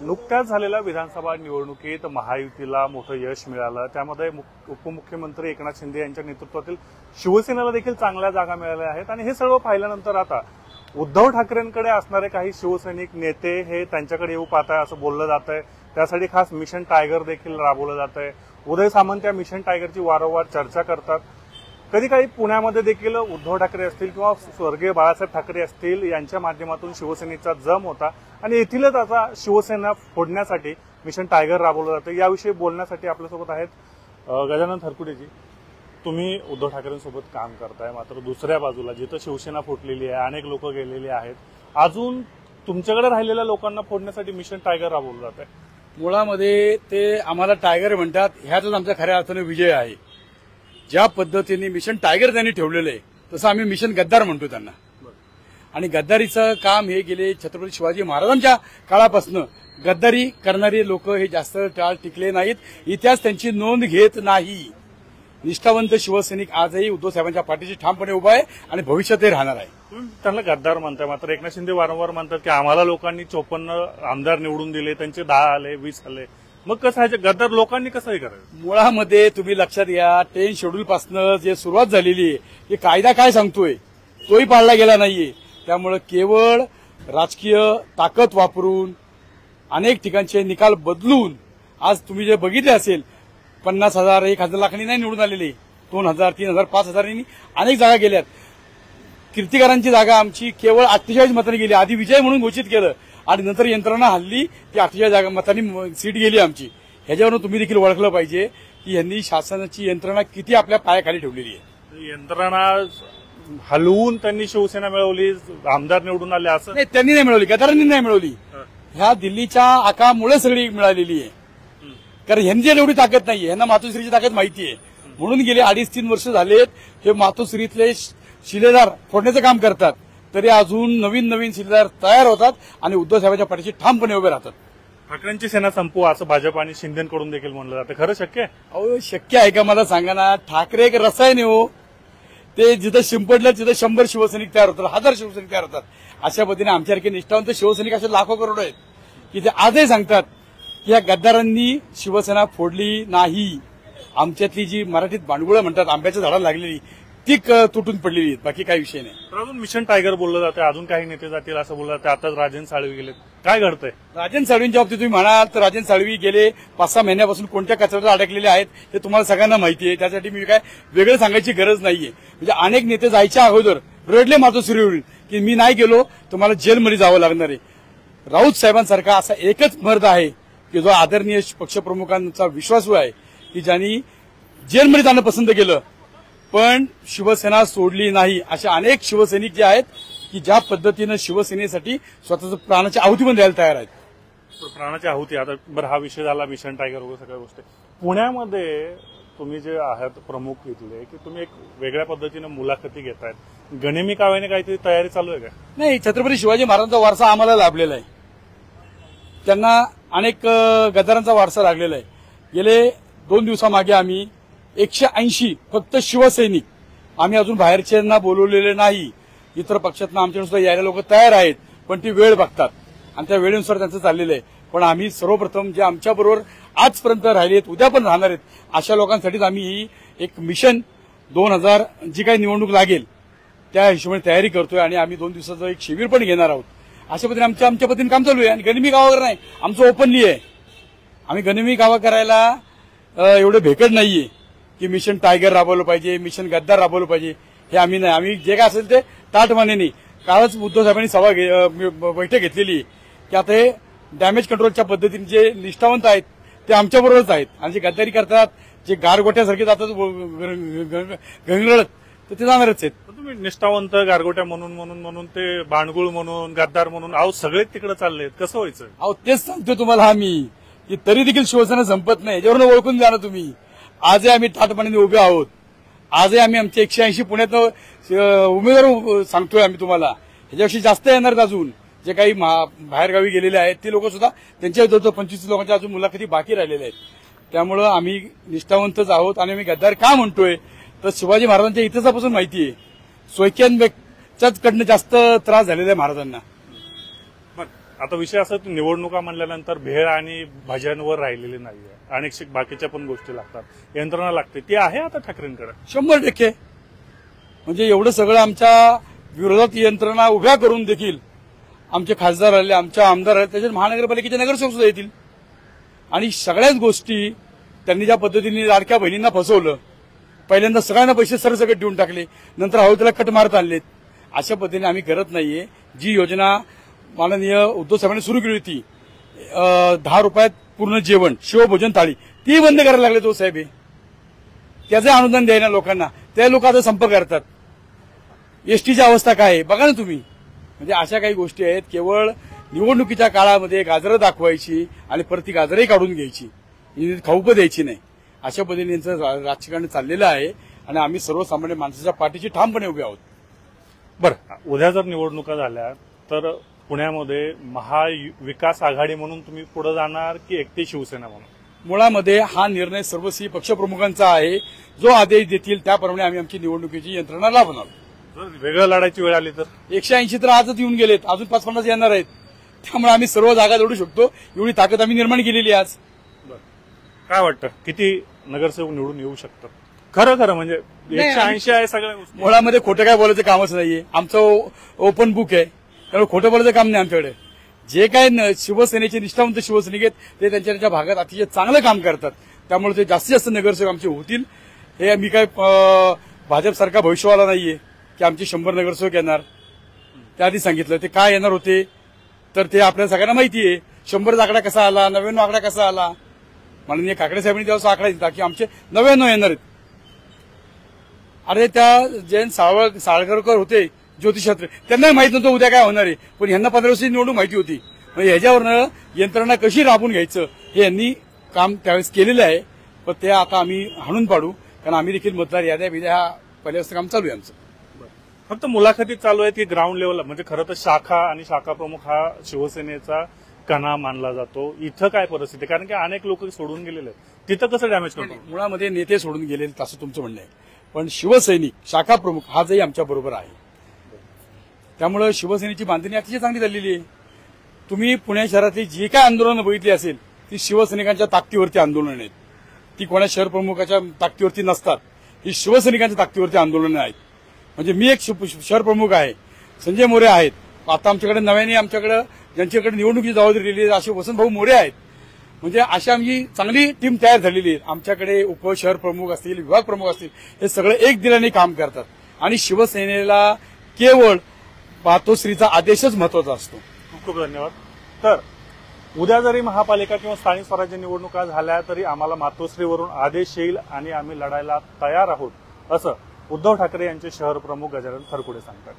नुकत्याच झालेल्या विधानसभा निवडणुकीत महायुतीला मोठं यश मिळालं। त्यामध्ये उपमुख्यमंत्री एकनाथ शिंदे यांच्या नेतृत्वातील शिवसेनेला देखील चांगल्या जागा मिळाल्या आहेत आणि हे सर्व पाहिल्यानंतर आता उद्धव ठाकरेंकडे असणारे काही शिवसैनिक नेते हे त्यांच्याकडे येऊ पाहत आहे असं बोललं जात आहे। त्यासाठी खास मिशन टायगर देखील राबवलं जात आहे। उदय सामंत या मिशन टायगरची वारंवार चर्चा करतात। कधी काही पुण्यामध्ये देखील उद्धव ठाकरे असतील किंवा स्वर्गीय बाळासाहेब ठाकरे असतील यांच्या माध्यमातून शिवसेनेचा जम होता आणि येथीलच आता शिवसेना फोडण्यासाठी मिशन टायगर राबवलं जातं। याविषयी बोलण्यासाठी आपल्यासोबत आहेत गजानन थरकुडेजी। तुम्ही उद्धव ठाकरेंसोबत काम करताय, मात्र दुसऱ्या बाजूला जिथं शिवसेना फुटलेली आहे, अनेक लोक गेलेले आहेत, अजून तुमच्याकडे राहिलेल्या लोकांना फोडण्यासाठी मिशन टायगर राबवलं जात आहे। मुळामध्ये ते आम्हाला टायगर म्हणतात, ह्यातच आमचा खऱ्या अर्थाने विजय आहे। ज्या पद्धतीने मिशन टायगर त्यांनी ठेवलेलं आहे तसं आम्ही मिशन गद्दार म्हणतो त्यांना। आणि गद्दारीचं काम हे गेले छत्रपती शिवाजी महाराजांच्या काळापासून गद्दारी करणारे लोक हे जास्त काळ टिकले नाहीत। इतिहास त्यांची नोंद घेत नाही। निष्ठावंत शिवसैनिक आजही उद्धव साहेबांच्या पाठीशी ठामपणे उभा आहे आणि भविष्यातही राहणार आहे। तुम्ही त्यांना गद्दार म्हणताय, मात्र एकनाथ शिंदे वारंवार म्हणतात की आम्हाला लोकांनी 54 आमदार निवडून दिले, त्यांचे 10 आले, 20 आले, मग कसं आहे गद्दार लोकांनी कसंही करायचं? मुळामध्ये तुम्ही लक्षात घ्या, 10 शेड्यूल पासून जे सुरुवात झालेली आहे की कायदा काय सांगतोय तोही पाळला गेला नाहीये। त्यामुळे केवळ राजकीय ताकद वापरून अनेक ठिकाणचे निकाल बदलून आज तुम्ही जे बघितले असेल 50,000 1,000 लाखांनी नाही निवडून आलेले, 2,000 3,000 5,000 अनेक जागा गेल्यात। कीर्तिकारांची जागा आमची केवळ 48 मतांनी गेली। आधी विजय म्हणून घोषित केलं आणि नंतर यंत्रणा हल्ली ती 48 जागा मतांनी सीट गेली आमची। ह्याच्यावरून तुम्ही देखील ओळखलं पाहिजे की यांनी शासनाची यंत्रणा किती आपल्या पायाखाली ठेवलेली आहे। यंत्रणा हलवून त्यांनी शिवसेना मिळवली, आमदार निवडून आले असं नाही, त्यांनी नाही मिळवली, गद्दारांनी नाही मिळवली। ह्या दिल्लीच्या आकामुळे सगळी मिळालेली आहे, कारण यांची एवढी ताकद नाहीये, यांना मातोश्रीची ताकद माहिती आहे। म्हणून गेले 2.5-3 वर्ष झालेत हे मातोश्रीतले शिलेदार फोडण्याचं काम करतात, तरी अजून नवीन नवीन शिलेदार तयार होतात आणि उद्धव साहेबांच्या पाठीशी ठामपणे उभे राहतात। ठाकरेंची सेना संपवा असं भाजप आणि शिंदेकडून देखील म्हणलं जातं, खरं शक्य आहे? अहो शक्य आहे का मला सांगा ना। ठाकरे एक रसायन हो, ते जिथं शिंपडलं तिथं 100 शिवसैनिक तयार होतात, 1000 शिवसैनिक तयार होतात। अशा पद्धतीने आमच्यासारखे निष्ठावंत शिवसैनिक असे लाखो करोड आहेत की ते आजही सांगतात की या गद्दारांनी शिवसेना फोडली नाही। आमच्यातली जी मराठीत बांडगुळं म्हणतात आंब्याच्या झाडाला लागलेली ती तुटून पडलेली आहेत, बाकी काही विषय नाही। तर अजून मिशन टायगर बोललं जाते, अजून काही नेते जातील असं बोललं जातं। आताच राजन साळवी गेले, काय घडतंय? राजन साळवींच्या बाबतीत तुम्ही म्हणाल तर राजन साळवी गेले 5-6 महिन्यापासून कोणत्या कचऱ्यात अडकलेले आहेत हे तुम्हाला सगळ्यांना माहिती आहे। त्यासाठी मी काय वेगळं सांगायची गरज नाहीये। म्हणजे अनेक नेते जायच्या अगोदर रडले मातोश्रीवरून की मी नाही गेलो तुम्हाला जेलमध्ये जावं लागणार आहे। राऊत साहेबांसारखा असा एकच मर्द आहे की जो आदरणीय पक्षप्रमुखांचा विश्वासू आहे की ज्यांनी जेलमध्ये जाणं पसंत केलं पण शिवसेना सोडली नाही। असे अनेक शिवसैनिक जे आहेत की ज्या पद्धतीनं शिवसेनेसाठी स्वतःचं प्राणाची आहुती पण द्यायला तयार आहेत। प्राणाची आहुती, आता बरं हा विषय झाला मिशन टायगर वगैरे सगळ्या गोष्टी। पुण्यामध्ये तुम्ही जे आहात प्रमुख इथले की तुम्ही एक वेगळ्या पद्धतीनं मुलाखती घेतायत, गणेमी काव्याने काहीतरी तयारी चालू आहे का? नाही, छत्रपती शिवाजी महाराजांचा वारसा आम्हाला लाभलेला आहे, त्यांना अनेक गद्दारांचा वारसा लागलेला आहे। गेले 2 दिवसामागे आम्ही 180 फक्त शिवसैनिक, आम्ही अजून बाहेरच्यांना बोलवलेले नाही, इतर पक्षातनं आमच्याकडे सुद्धा यायला लोक तयार आहेत, पण ती वेळ बघतात आणि त्या वेळेनुसार त्यांचं चाललेलं आहे। पण आम्ही सर्वप्रथम जे आमच्याबरोबर आजपर्यंत राहिले आहेत, उद्या पण राहणार आहेत, अशा लोकांसाठीच आम्ही ही एक मिशन 2000 जी काही निवडणूक लागेल त्या हिशोबाने तयारी करतोय आणि आम्ही 2 दिवसाचं एक शिबिर पण घेणार आहोत। अशा पद्धतीने आमच्या पद्धतीने काम चालू आहे आणि गनिमी गावा वगैरे नाही, आमचं ओपनली आहे। आम्ही गनिमी गावा करायला एवढे भेकड नाहीये की मिशन टायगर राबवलं पाहिजे, मिशन गद्दार राबवलं पाहिजे, हे आम्ही नाही। आम्ही जे काय असेल ते ताटमानेनी, कालच उद्धव साहेबांनी बैठक घेतलेली की आता हे डॅमेज कंट्रोलच्या पद्धतीने जे निष्ठावंत आहेत ते आमच्याबरोबरच आहेत आणि जे गद्दारी करतात, जे गारगोट्यासारखे जातात गंगळत, तर ते जाणारच आहेत। तुम्ही निष्ठावंत गारगोट्या म्हणून ते बाणगुळ म्हणून गद्दार म्हणून अहो सगळेच तिकडे चाललेत, कसं व्हायचं? अहो तेच सांगतो तुम्हाला आम्ही की तरी देखील शिवसेना संपत नाही, याच्यावरून ओळखून द्या ना तुम्ही। आजही आम्ही ठाटपणाने उभे आहोत, आजही आम्ही आमचे 180 पुण्यात उमेदवार सांगतोय आम्ही तुम्हाला, ह्याच्यापेक्षा जास्त येणार अजून। जे काही बाहेरगावी गेलेले आहेत ते लोक सुद्धा त्यांच्या 25 लोकांच्या अजून मुलाखती बाकी राहिलेल्या आहेत। त्यामुळं आम्ही निष्ठावंतच आहोत आणि आम्ही गद्दार का म्हणतोय तर शिवाजी महाराजांच्या इतिहासापासून माहिती आहे, सोयक्यांच्याच कडनं जास्त त्रास झालेला आहे महाराजांना। आता विषय असा की निवडणुका म्हणल्यानंतर भेळ आणि भाज्यांवर राहिलेली नाहीये, अनेक बाकीच्या पण गोष्टी लागतात, यंत्रणा लागते, ती आहे आता ठाकरेंकडे 100%. म्हणजे एवढं सगळं आमच्या विरोधात यंत्रणा उभ्या करून देखील आमचे खासदार आले, आमच्या आमदार आले, त्याच्यात महानगरपालिकेचे नगरसेवक सुद्धा येतील. आणि सगळ्याच गोष्टी त्यांनी ज्या पद्धतीने लाडक्या बहिणींना फसवलं, पहिल्यांदा सगळ्यांना पैसे सरसकट देऊन टाकले, नंतर हळू त्याला कट मारत आणलेत. अशा पद्धतीने आम्ही करत नाहीये. जी योजना माननीय उद्धव साहेबांनी सुरू केली होती, 10 रुपयात पूर्ण जेवण, शिवभोजन थाळी, ती बंद करायला लागले तो साहेब. त्याचं अनुदान द्यायला लोकांना, त्या लोक आता संप करतात. एसटीची अवस्था काय आहे बघा ना तुम्ही. म्हणजे अशा काही गोष्टी आहेत, केवळ निवडणुकीच्या काळामध्ये गाजरं दाखवायची आणि परत ती गाजरही काढून घ्यायची, खाऊ पण द्यायची नाही. अशा पद्धतीने यांचं राजकारण चाललेलं आहे आणि आम्ही सर्वसामान्य माणसाच्या पाठीशी ठामपणे उभे आहोत. बरं, उद्या जर निवडणुका झाल्या तर पुण्यामध्ये महाविकास आघाडी म्हणून तुम्ही पुढे जाणार की एकटी शिवसेना म्हणून? मुळामध्ये हा निर्णय सर्वस्वी पक्षप्रमुखांचा आहे. जो आदेश देतील त्याप्रमाणे आम्ही आमची निवडणुकीची यंत्रणा लावणार. जर वेगळं लढायची वेळ आली तर? 180 तर आजच येऊन गेलेत, अजून 5-50 येणार आहेत. त्यामुळे आम्ही सर्व जागा लढू शकतो, एवढी ताकद आम्ही निर्माण केलेली आहे आज. काय वाटतं, किती नगरसेवक निवडून येऊ शकतात? खरं म्हणजे 180 आहे सगळ्या गोष्टी. मुळामध्ये खोटं काय बोलायचं कामच नाहीये. आमचं ओपन बुक आहे, त्यामुळे खोटं बोलायचं काम नाही आमच्याकडे. जे काय शिवसेनेचे निष्ठावंत शिवसैनिक आहेत ते त्यांच्या भागात अतिशय चांगलं काम करतात, त्यामुळे ते जास्तीत जास्त नगरसेवक आमचे होतील. हे मी काय भाजपसारखा भविष्यवाला नाहीये की आमचे 100 नगरसेवक येणार. त्याआधी सांगितलं ते काय येणार होते, तर ते आपल्याला सगळ्यांना माहिती आहे. 100 आकडा कसा आला, 99 आकडा कसा आला. माननीय काकडे साहेबांनी तेव्हा आकडा दिला की आमचे 99 येणार आहेत. अरे त्या जयंत साळगरकर होते ज्योतिषशास्त्र, त्यांनाही माहित नव्हतं उद्या काय होणार आहे, पण यांना 15 वर्षाची निवडणूक माहिती होती. म्हणजे ह्याच्यावरनं यंत्रणा कशी राबून घ्यायचं हे यांनी काम त्यावेळेस केलेलं आहे. पण ते आता आम्ही हाणून पाडू, कारण आम्ही देखील मतदार याद्या बिद्या पहिल्यापासून काम चालू आहे आमचं. फक्त मुलाखती चालू आहेत की ग्राउंड लेवलला? म्हणजे खरं तर शाखा आणि शाखा प्रमुख हा शिवसेनेचा कणा मानला जातो. इथं काय परिस्थिती? कारण की अनेक लोक सोडून गेलेले आहेत, तिथं कसं डॅमेज करतो? मुळामध्ये नेते सोडून गेलेले असं तुमचं म्हणणं आहे, पण शिवसैनिक शाखा प्रमुख हाजही आमच्या बरोबर आहे. त्यामुळे शिवसेनेची बांधणी अतिशय चांगली झालेली आहे. तुम्ही पुणे शहरातली जी काय आंदोलनं बघितली असेल ती शिवसैनिकांच्या ताकदीवरती आंदोलनं आहेत. ती कोणा शहर प्रमुखाच्या ताकदीवरती नसतात, ही शिवसैनिकांच्या ताकदीवरती आंदोलनं आहेत. म्हणजे मी एक शहर प्रमुख आहे, संजय मोरे आहेत, आता आमच्याकडे नव्याने आमच्याकडे ज्यांच्याकडे निवडणुकीची जबाबदारी दिली असे वसंतभाऊ मोरे आहेत. म्हणजे अशी आमची चांगली टीम तयार झालेली आहे. आमच्याकडे उप शहर प्रमुख असतील, विभाग प्रमुख असतील, हे सगळे एक दिलाने काम करतात आणि शिवसेनेला केवळ मातोश्रीचा आदेशच महत्वाचा असतो. खूप खूप धन्यवाद. तर उद्या जरी महापालिका किंवा स्थानिक स्वराज्य निवडणुका झाल्या तरी आम्हाला मातोश्रीवरून आदेश येईल आणि आम्ही लढायला तयार आहोत, असं उद्धव ठाकरे यांचे शहर प्रमुख गजानन खरपुडे सांगतात.